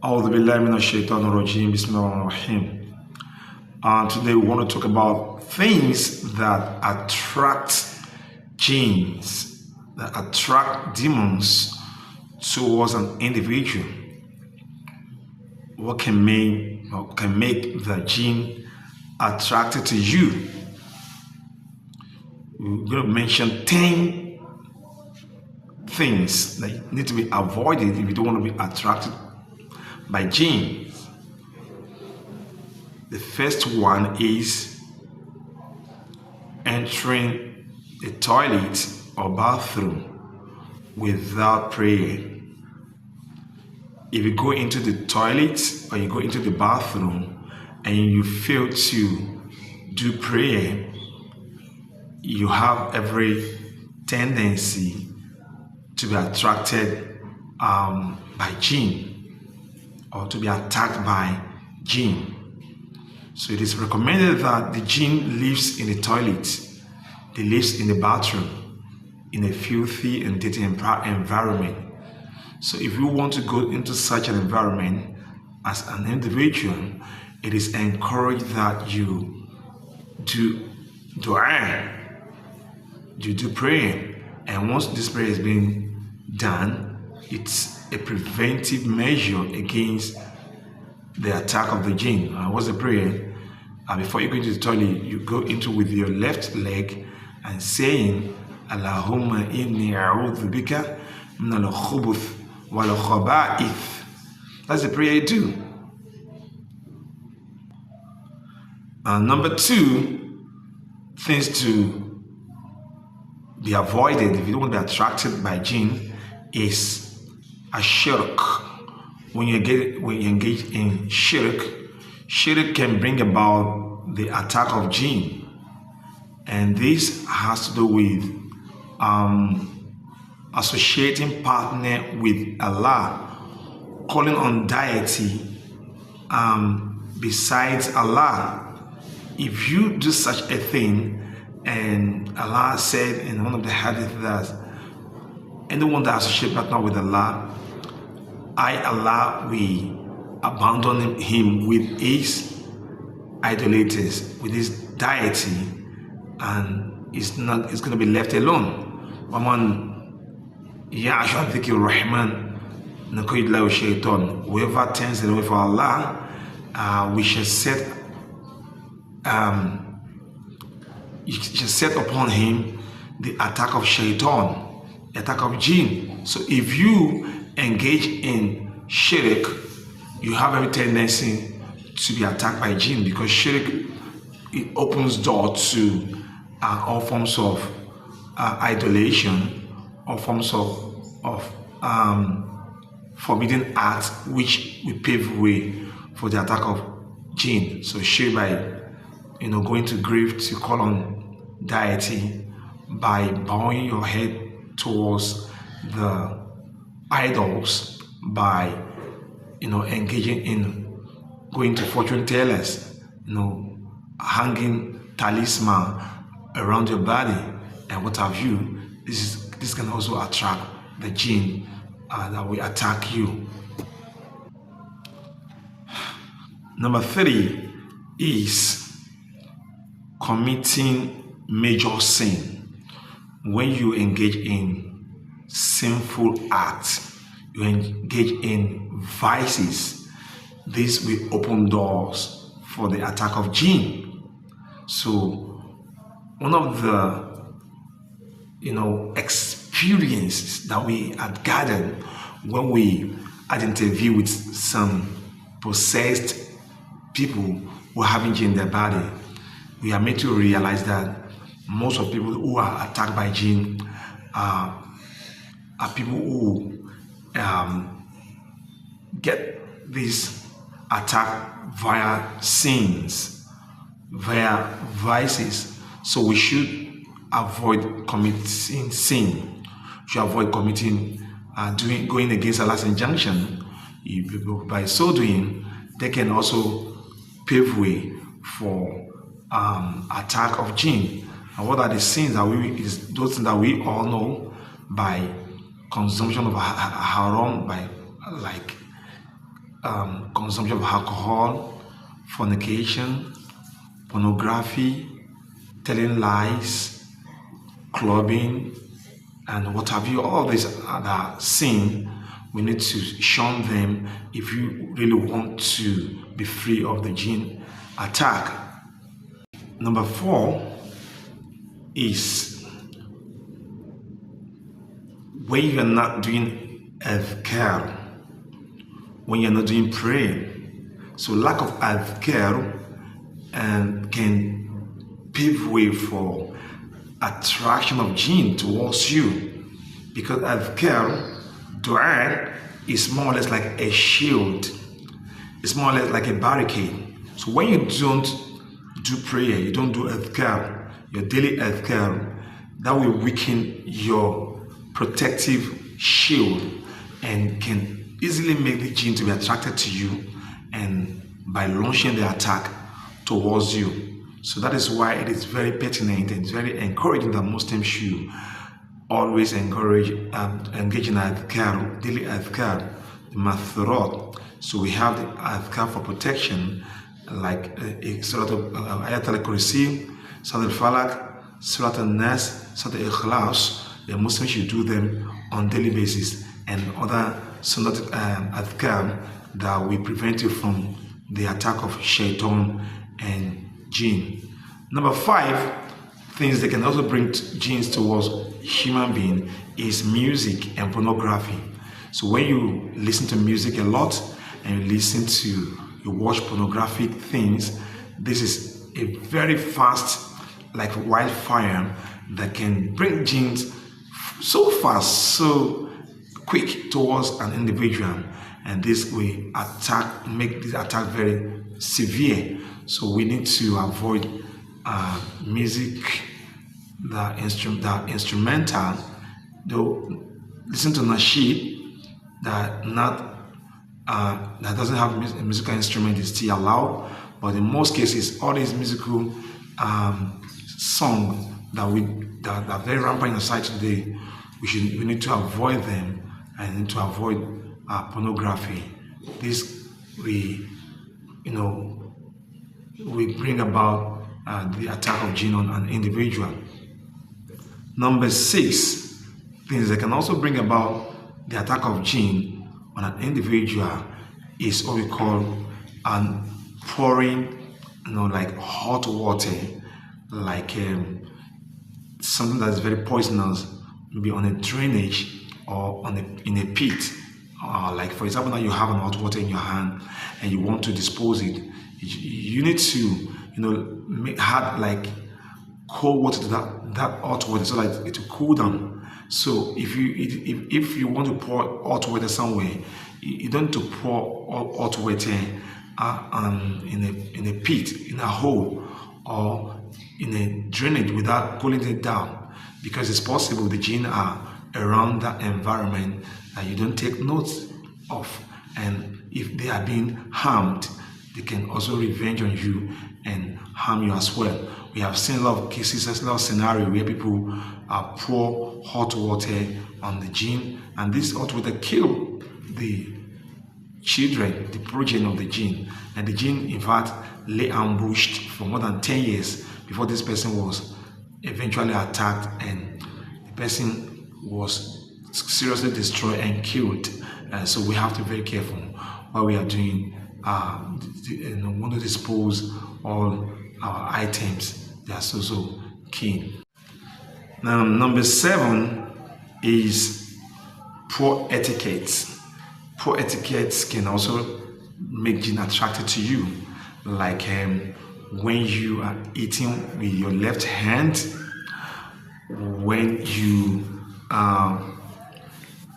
A'udhu billahi minash shaitanir rajim. Bismillahirrahmanirrahim. Today we want to talk about things that attract jinns, that attract demons towards an individual. What can make the jinn attracted to you? We're going to mention 10 things that need to be avoided if you don't want to be attracted by jinn. The first one is entering a toilet or bathroom without prayer. If you go into the toilet or you go into the bathroom and you fail to do prayer, you have every tendency to be attracted by jinn, or to be attacked by jinn. So it is recommended that the jinn lives in the toilet, they lives in the bathroom, in a filthy and dirty environment. So if you want to go into such an environment as an individual, it is encouraged that you do dua, you do prayer. And once this prayer is being done, it's a preventive measure against the attack of the jinn. What's the prayer? Before you go into the toilet, you go into with your left leg and saying, Allahumma inni a'udhu bika min al-khubuth wal khaba'ith. That's the prayer you do. Number 2, things to be avoided if you don't want to be attracted by jinn is a shirk. When you engage in shirk can bring about the attack of jinn, and this has to do with associating partner with Allah, calling on deity besides Allah. If you do such a thing, and Allah said in one of the hadith that anyone that associates partner with Allah, Allah will abandon him with his idolaters, with his deity, and it's going to be left alone. Whoever turns away from Allah, we shall set upon him the attack of shaitan, the attack of jinn. So if you engage in shirk, you have every tendency to be attacked by jinn, because shirk, it opens door to all forms of idolation, all forms of forbidden acts, which will pave way for the attack of jinn. So shirk, by going to grave to call on deity, by bowing your head towards the idols, by engaging in going to fortune tellers, hanging talisman around your body and what have you. This can also attract the jinn that will attack you. Number 3 is committing major sin. When you engage in sinful acts, you engage in vices, this will open doors for the attack of jinn. So one of the experiences that we had gathered when we had interview with some possessed people who are having jinn in their body, we are made to realize that most of people who are attacked by jinn are people who get this attack via sins, via vices. So we should avoid committing sin. We should avoid committing, going against Allah's injunction. By so doing, they can also pave way for attack of jinn. And what are the sins that is those things that we all know by consumption of haram, by like consumption of alcohol, fornication, pornography, telling lies, clubbing, and what have you. All of these are sin. We need to shun them if you really want to be free of the jinn attack. Number 4 is when you're not doing adhkar, when you're not doing prayer. So lack of adhkar can pave way for attraction of jinn towards you, because adhkar, dua, is more or less like a shield. It's more or less like a barricade. So when you don't do prayer, you don't do adhkar, your daily adhkar, that will weaken your protective shield and can easily make the jinn to be attracted to you, and by launching the attack towards you. So that is why it is very pertinent and it's very encouraging that Muslims should always engage in adhkar, daily adhkar, the mathurat. So we have the adhkar for protection, like a sort of Ayat al-Kursi, Surah al-Falaq, Surah al-Nas, Surah al-Ikhlas. The Muslims should do them on daily basis, and other sunnah adhkar that will prevent you from the attack of shaitan and jinn. Number 5 things that can also bring jinns towards human being is music and pornography. So when you listen to music a lot and you watch pornographic things, this is a very fast, like wildfire, that can bring jinns so fast, so quick towards an individual, and this will make this attack very severe. So we need to avoid music, the instrumental. Though listen to nasheed that doesn't have a musical instrument is still allowed, but in most cases, all these musical songs that are very rampant in society today, we need to avoid them, and need to avoid pornography. This we bring about the attack of jinn on an individual. Number 6 things that can also bring about the attack of jinn on an individual is what we call pouring, like hot water, like something that is very poisonous, maybe on a drainage or in a pit. Like for example, now you have an hot water in your hand and you want to dispose it. You need to add like cold water to that hot water so that it will cool down. So if you want to pour hot water somewhere, you don't need to pour hot water in a pit, in a hole, or in a drainage without cooling it down, because it's possible the jinn are around that environment that you don't take note of, and if they are being harmed, they can also revenge on you and harm you as well. We have seen a lot of cases, a lot of scenarios where people pour hot water on the jinn, and this hot water kill the children, the progeny of the jinn, and the jinn in fact lay ambushed for more than 10 years before this person was eventually attacked, and the person was seriously destroyed and killed. So we have to be very careful while we are doing want to dispose all our items. They are so keen. Now, number 7 is poor etiquette. Poor etiquette can also make jinn attracted to you, like when you are eating with your left hand, when you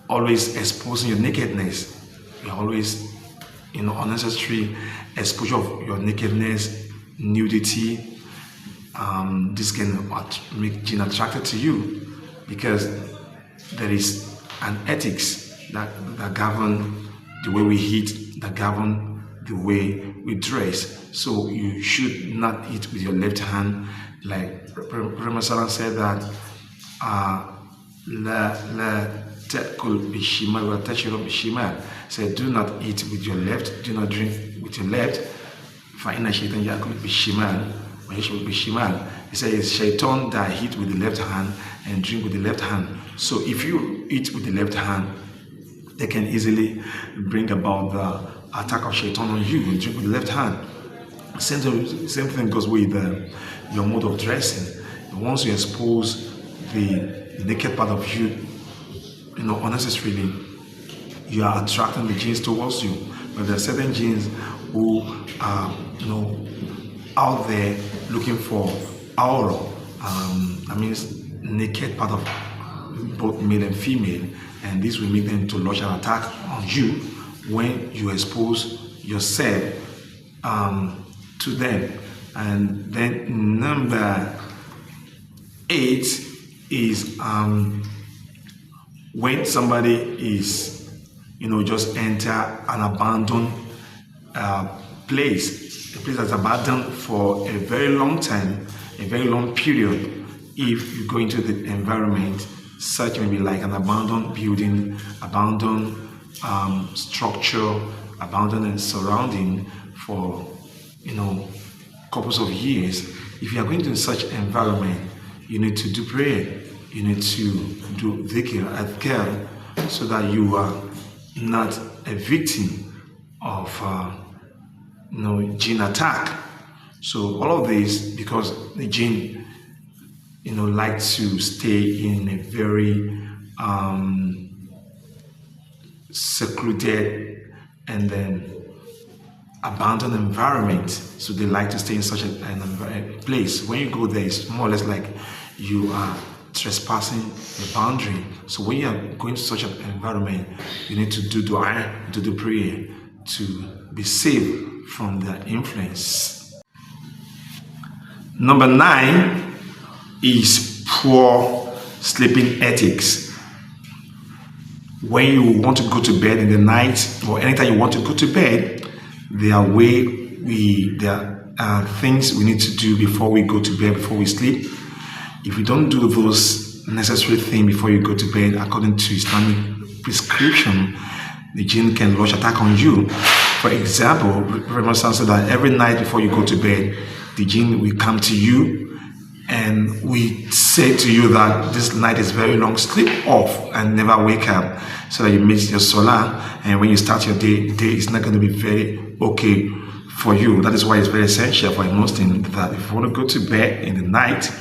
always exposing your nakedness, you're always unnecessary exposure of your nakedness, nudity. This can make jinn attracted to you, because there is an ethics that govern the way we eat, that govern the way we dress. So you should not eat with your left hand, like Prophet said that la ta'kul bishimal wa tashrab bishimal, He said, do not eat with your left, do not drink with your left. فَإِنَّ الشَّيْطَانَ يَأْكُلُ بِالشِّمَالِ وَيَشْرَبُ بِالشِّمَالِ. He says, shaitan that eat with the left hand and drink with the left hand. So if you eat with the left hand, they can easily bring about the attack of shaitan on you and drink with the left hand. Same thing goes with your mode of dressing. Once you expose the naked part of you, unnecessarily, you are attracting the jinns towards you. But there are certain jinns who are, out there looking for aura. That means naked part of both male and female, and this will make them to launch an attack on you when you expose yourself to them. And then number 8 is when somebody is just enter an abandoned place, a place that's abandoned for a very long time, a very long period. If you go into the environment, such may be like an abandoned building, abandoned structure, abandoned surrounding for couples of years. If you are going to such environment, you need to do prayer, you need to do dhikr, adhkar, so that you are not a victim of jinn attack. So all of this because the jinn like to stay in a very secluded and then abandoned environment. So they like to stay in such a place. When you go there, it's more or less like you are trespassing the boundary. So when you are going to such an environment, you need to do dua, to do prayer, to be safe from their influence. Number 9 is poor sleeping ethics. When you want to go to bed in the night, or anytime you want to go to bed, there are things we need to do before we go to bed, before we sleep. If you don't do those necessary things before you go to bed, according to Islamic prescription, the jinn can launch attack on you. For example, Prophet said that every night before you go to bed, the jinn will come to you and we say to you that this night is very long, sleep off and never wake up, so that you miss your salah, and when you start your day is not going to be very okay for you. That is why it's very essential for a Muslim that if you want to go to bed in the night,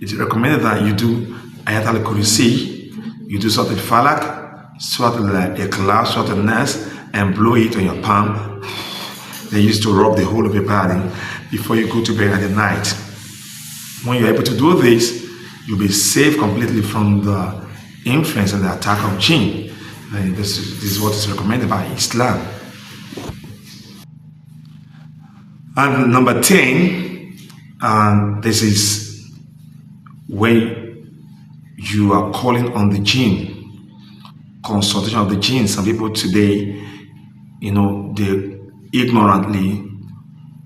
it's recommended that you do Ayat al-Kursi, you do Surat al-Falaq, Surat al-Ikhlas, Surat al-Nas, and blow it on your palm. Then you used to rub the whole of your body before you go to bed at the night. When you're able to do this, you'll be safe completely from the influence and the attack of jinn. And this is what is recommended by Islam. And number 10, this is when you are calling on the jinn, consultation of the jinn. Some people today, they ignorantly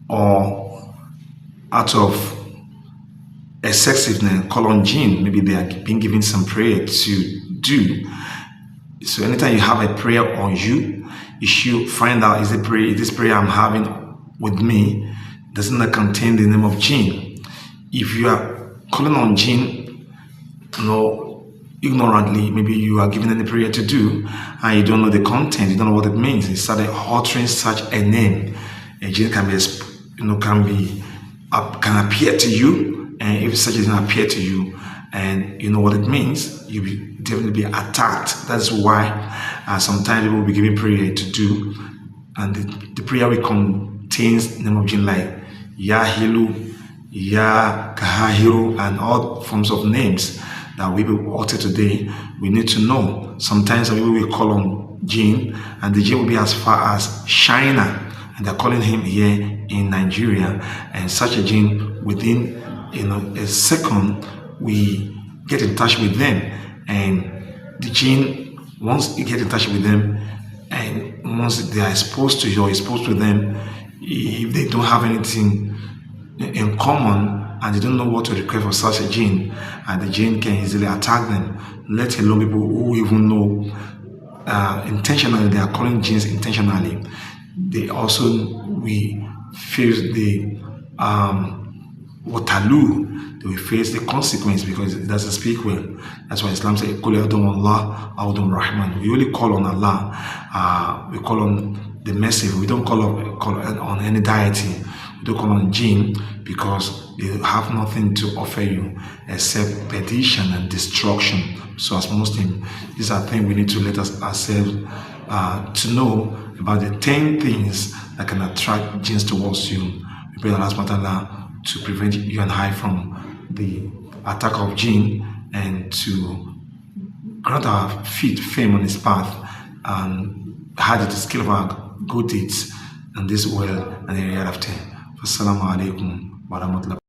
or out of excessiveness call on jinn. Maybe they are being given some prayer to do. So anytime you have a prayer on you, you should find out, is this prayer I'm having with me, does it not contain the name of jinn? If you are calling on jinn, ignorantly, maybe you are given any prayer to do and you don't know the content, you don't know what it means, you started uttering such a name, a jinn can appear to you, and if such a jinn appear to you and you know what it means, you will definitely be attacked. That's why sometimes people will be giving prayer to do, and the prayer will contains the name of jinn like Ya Hilu, Ya Kahahiru, and all forms of names that we will utter today. We need to know. Sometimes people will call on jinn, and the jinn will be as far as China, and they're calling him here in Nigeria, and such a jinn within a second we get in touch with them, and the jinn, once you get in touch with them and once they are exposed to you or exposed to them, if they don't have anything in common and they don't know what to request for such a jinn, and the jinn can easily attack them, let alone people who even know intentionally, they are calling jinns intentionally. They also, we face the Waterloo, they will face the consequence because it doesn't speak well. That's why Islam says, "Qul ya'udum Allah, a'udum Rahman." We only call on Allah. We call on the merciful. We don't call on any deity. We don't call on jinn because they have nothing to offer you except perdition and destruction. So as Muslims, these are things we need to let ourselves to know about the 10 things that can attract jinns towards you. We pray Allah subhanahu wa ta'ala to prevent you and I from the attack of jinn and to grant our feet firm on his path and add it to the scale of our good deeds in this world and the hereafter. Assalamu alaikum wa rahmatullahi.